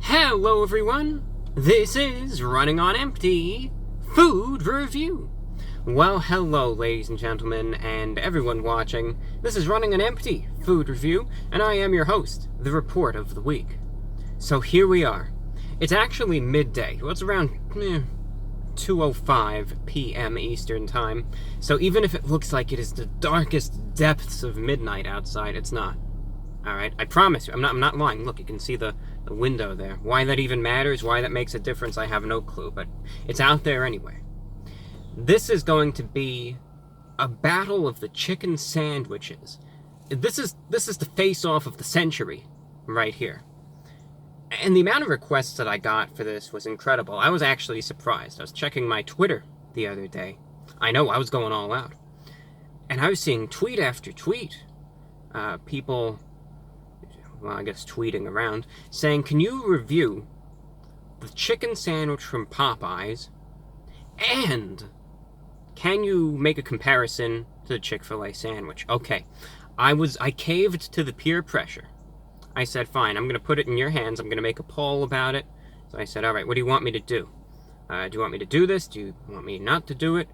Hello everyone, this is Running on Empty Food Review. Well, hello ladies and gentlemen, and everyone watching. This is Running on Empty Food Review, and I am your host, the Report of the Week. So here we are. It's actually midday. Well, it's around 2:05 PM Eastern Time, so even if it looks like it is the darkest depths of midnight outside, it's not. Alright, I promise you, I'm not lying. Look, you can see the window there. Why that even matters, why that makes a difference, I have no clue, but it's out there anyway. This is going to be a battle of the chicken sandwiches. This is the face-off of the century, right here. And the amount of requests that I got for this was incredible. I was actually surprised. I was checking my Twitter the other day. I know, I was going all out. And I was seeing tweet after tweet. People, well, I guess tweeting around, saying, can you review the chicken sandwich from Popeyes, and can you make a comparison to the Chick-fil-A sandwich? Okay, I caved to the peer pressure. I said, fine, I'm going to put it in your hands. I'm going to make a poll about it. So I said, all right, what do you want me to do? Do you want me to do this? Do you want me not to do it?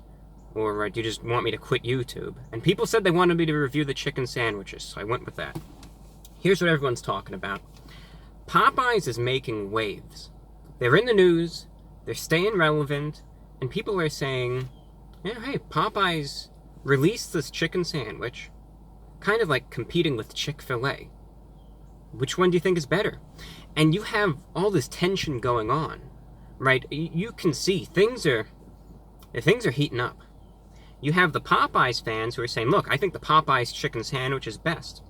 Or do you just want me to quit YouTube? And people said they wanted me to review the chicken sandwiches, so I went with that. Here's what everyone's talking about. Popeyes is making waves. They're in the news, they're staying relevant, and people are saying, yeah, hey, Popeyes released this chicken sandwich, kind of like competing with Chick-fil-A. Which one do you think is better? And you have all this tension going on, right? You can see things are heating up. You have the Popeyes fans who are saying, look, I think the Popeyes chicken sandwich is best.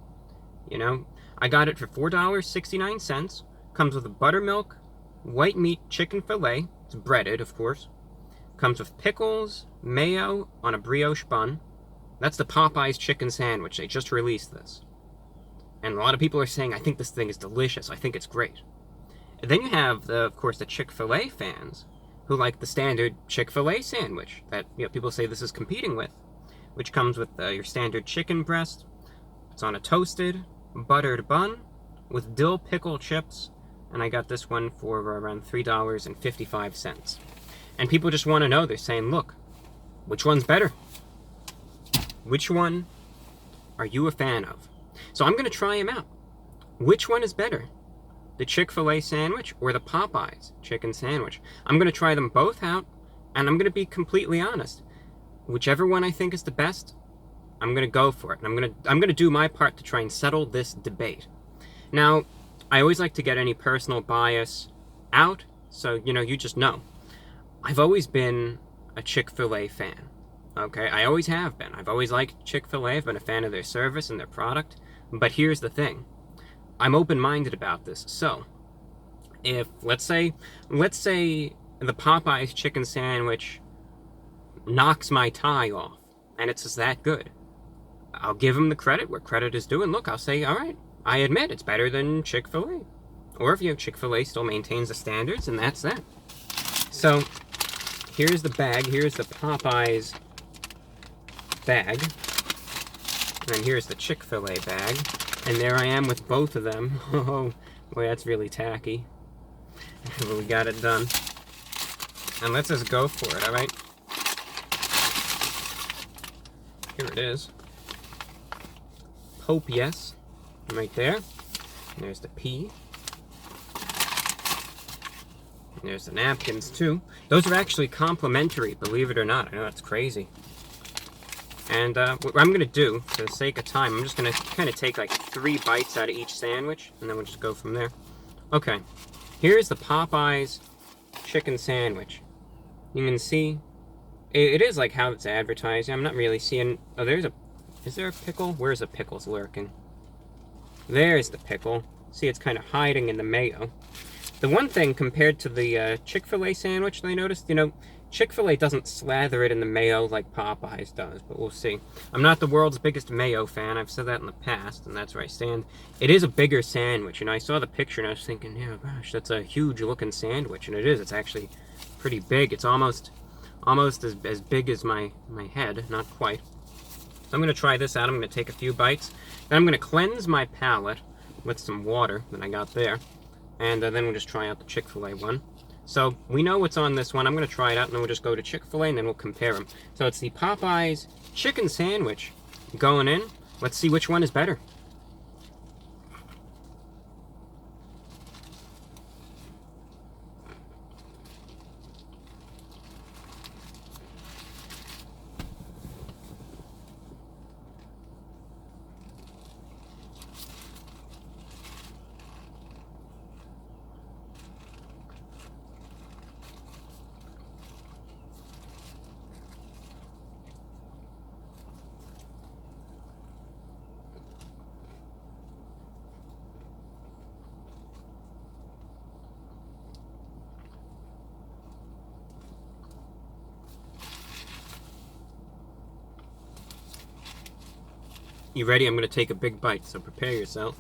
You know, I got it for $4.69. Comes with a buttermilk, white meat chicken fillet. It's breaded, of course. Comes with pickles, mayo on a brioche bun. That's the Popeyes chicken sandwich. They just released this. And a lot of people are saying, I think this thing is delicious. I think it's great. And then you have, of course, the Chick-fil-A fans who like the standard Chick-fil-A sandwich that people say this is competing with, which comes with your standard chicken breast. It's on a toasted, buttered bun with dill pickle chips, and I got this one for around $3.55. And people just want to know, they're saying, look, which one's better? Which one are you a fan of? So I'm going to try them out. Which one is better? The Chick-fil-A sandwich or the Popeyes chicken sandwich? I'm going to try them both out, and I'm going to be completely honest. Whichever one I think is the best, I'm going to go for it. And I'm going to do my part to try and settle this debate. Now, I always like to get any personal bias out, so, you just know. I've always been a Chick-fil-A fan. Okay, I always have been. I've always liked Chick-fil-A. I've been a fan of their service and their product. But here's the thing. I'm open-minded about this. So, if, let's say the Popeyes chicken sandwich knocks my tie off, and it's just that good, I'll give them the credit where credit is due, and look, I'll say, all right, I admit it's better than Chick-fil-A. Or if Chick-fil-A still maintains the standards, and that's that. So, here's the bag. Here's the Popeyes bag. And then here's the Chick-fil-A bag. And there I am with both of them. Oh, boy, that's really tacky. But we got it done. And let's just go for it, alright? Here it is. Popeyes. Right there. And there's the P. And there's the napkins, too. Those are actually complimentary, believe it or not. I know that's crazy. And what I'm going to do, for the sake of time, I'm just going to kind of take like 3 bites out of each sandwich, and then we'll just go from there. Okay, here's the Popeyes chicken sandwich. You can see, it is like how it's advertised. I'm not really seeing, oh, is there a pickle? Where's the pickles lurking? There's the pickle. See, it's kind of hiding in the mayo. The one thing compared to the Chick-fil-A sandwich that I noticed, Chick-fil-A doesn't slather it in the mayo like Popeyes does, but we'll see. I'm not the world's biggest mayo fan. I've said that in the past, and that's where I stand. It is a bigger sandwich, I saw the picture and I was thinking, yeah, gosh, that's a huge-looking sandwich, and it is. It's actually pretty big. It's almost as big as my head, not quite. So I'm going to try this out. I'm going to take a few bites. Then I'm going to cleanse my palate with some water that I got there. And then we'll just try out the Chick-fil-A one. So we know what's on this one. I'm going to try it out, and then we'll just go to Chick-fil-A, and then we'll compare them. So it's the Popeyes chicken sandwich going in. Let's see which one is better. You ready? I'm going to take a big bite, so prepare yourself.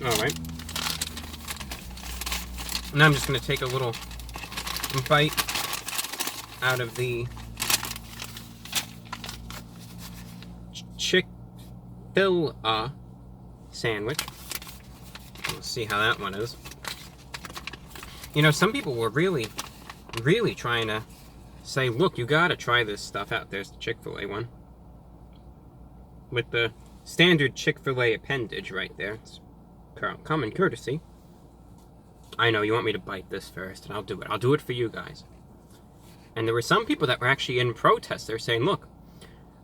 Alright. Now I'm just going to take a little bite out of the Chick-fil-A sandwich. Let's see how that one is. You know, some people were really trying to say, look, you gotta try this stuff out. There's the Chick-fil-A one. With the standard Chick-fil-A appendage right there. It's common courtesy. I know, you want me to bite this first, and I'll do it. I'll do it for you guys. And there were some people that were actually in protest. They're saying, look,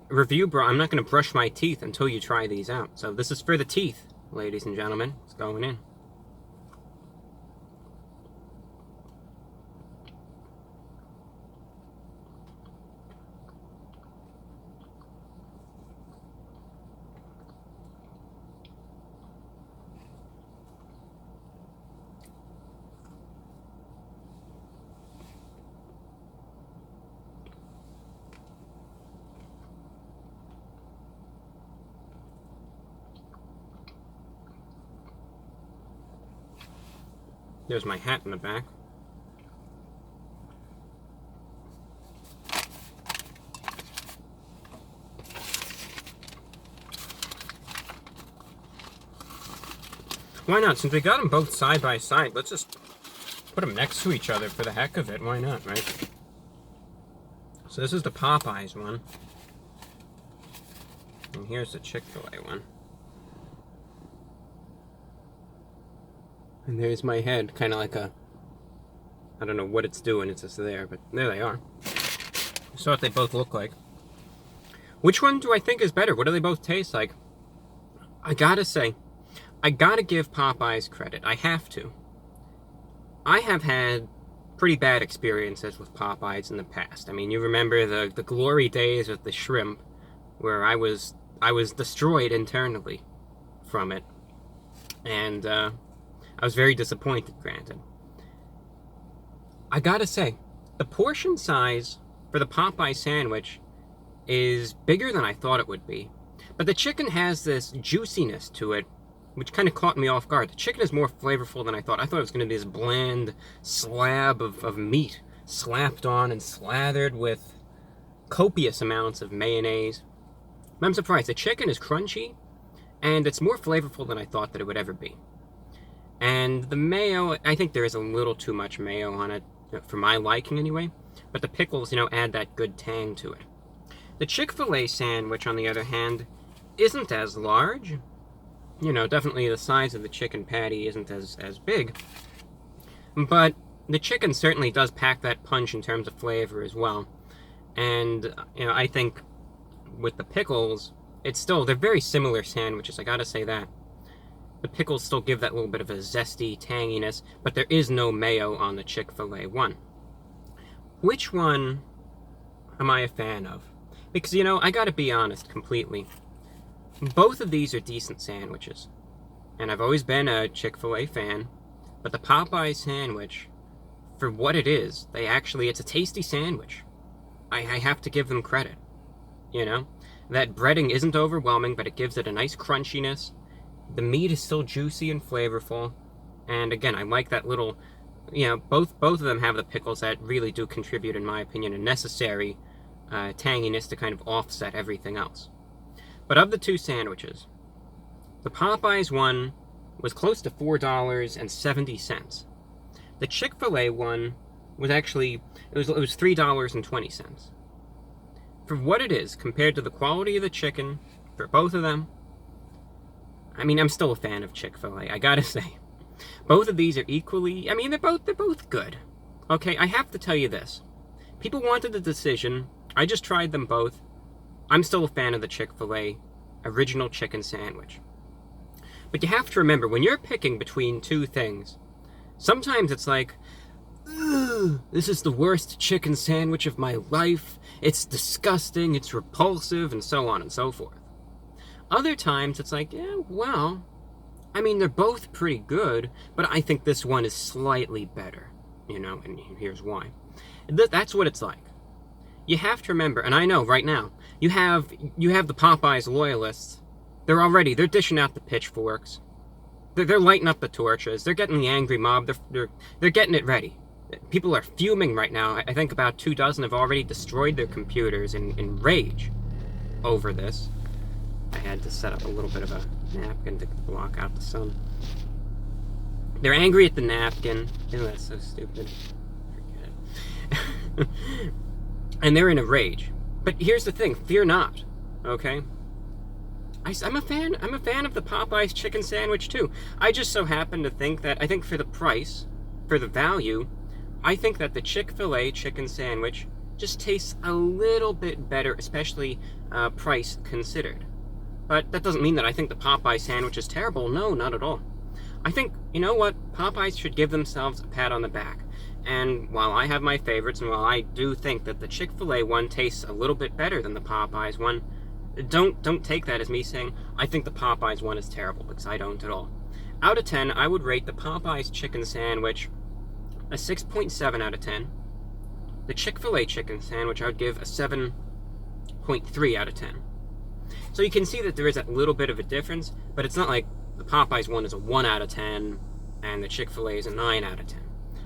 reviewbrah, I'm not going to brush my teeth until you try these out. So this is for the teeth, ladies and gentlemen. It's going in. There's my hat in the back. Why not? Since we got them both side by side, let's just put them next to each other for the heck of it. Why not, right? So this is the Popeyes one. And here's the Chick-fil-A one. And there's my head, kind of like a, I don't know what it's doing, it's just there, but there they are. So what they both look like. Which one do I think is better? What do they both taste like? I gotta say, I gotta give Popeyes credit. I have to. I have had pretty bad experiences with Popeyes in the past. I mean, you remember the glory days with the shrimp, where I was destroyed internally from it. And, I was very disappointed, granted. I gotta say, the portion size for the Popeye sandwich is bigger than I thought it would be. But the chicken has this juiciness to it, which kind of caught me off guard. The chicken is more flavorful than I thought. I thought it was going to be this bland slab of meat slapped on and slathered with copious amounts of mayonnaise. But I'm surprised. The chicken is crunchy, and it's more flavorful than I thought that it would ever be. And the mayo, I think there is a little too much mayo on it, for my liking anyway. But the pickles, you know, add that good tang to it. The Chick-fil-A sandwich, on the other hand, isn't as large. You know, definitely the size of the chicken patty isn't as big. But the chicken certainly does pack that punch in terms of flavor as well. And, you know, I think with the pickles, they're very similar sandwiches, I gotta say that. The pickles still give that little bit of a zesty tanginess, but there is no mayo on the Chick-fil-A one. Which one am I a fan of? Because, you know, I gotta be honest completely. Both of these are decent sandwiches. And I've always been a Chick-fil-A fan. But the Popeyes sandwich, for what it is, it's a tasty sandwich. I have to give them credit, you know? That breading isn't overwhelming, but it gives it a nice crunchiness. The meat is still juicy and flavorful. And again, I like that little, both of them have the pickles that really do contribute, in my opinion, a necessary tanginess to kind of offset everything else. But of the two sandwiches, the Popeyes one was close to $4.70. The Chick-fil-A one was actually, it was $3.20. For what it is, compared to the quality of the chicken, for both of them, I mean, I'm still a fan of Chick-fil-A, I gotta say. Both of these are equally, I mean, they're both good. Okay, I have to tell you this. People wanted the decision, I just tried them both. I'm still a fan of the Chick-fil-A original chicken sandwich. But you have to remember, when you're picking between two things, sometimes it's like, ugh, this is the worst chicken sandwich of my life, it's disgusting, it's repulsive, and so on and so forth. Other times it's like, yeah, well, I mean, they're both pretty good, but I think this one is slightly better, and here's why. That's what it's like. You have to remember, and I know right now, you have the Popeyes loyalists. They're dishing out the pitchforks. They're lighting up the torches. They're getting the angry mob. They're getting it ready. People are fuming right now. I think about 2 dozen have already destroyed their computers in rage over this. I had to set up a little bit of a napkin to block out the sun. They're angry at the napkin. Ew, that's so stupid. Forget it. And they're in a rage. But here's the thing, fear not, okay? I'm a fan of the Popeyes chicken sandwich too. I just so happen to think that, I think for the price, for the value, I think that the Chick-fil-A chicken sandwich just tastes a little bit better, especially price considered. But that doesn't mean that I think the Popeyes sandwich is terrible. No, not at all. I think, you know what? Popeyes should give themselves a pat on the back. And while I have my favorites, and while I do think that the Chick-fil-A one tastes a little bit better than the Popeyes one, don't take that as me saying I think the Popeyes one is terrible, because I don't at all. Out of 10, I would rate the Popeyes chicken sandwich a 6.7 out of 10. The Chick-fil-A chicken sandwich I would give a 7.3 out of 10. So you can see that there is a little bit of a difference, but it's not like the Popeyes one is a 1 out of 10 and the Chick-fil-A is a 9 out of 10.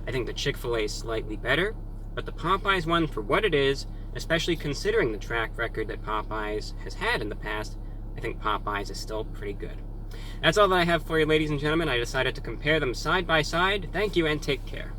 I think the Chick-fil-A is slightly better, but the Popeyes one, for what it is, especially considering the track record that Popeyes has had in the past, I think Popeyes is still pretty good. That's all that I have for you, ladies and gentlemen. I decided to compare them side by side. Thank you and take care.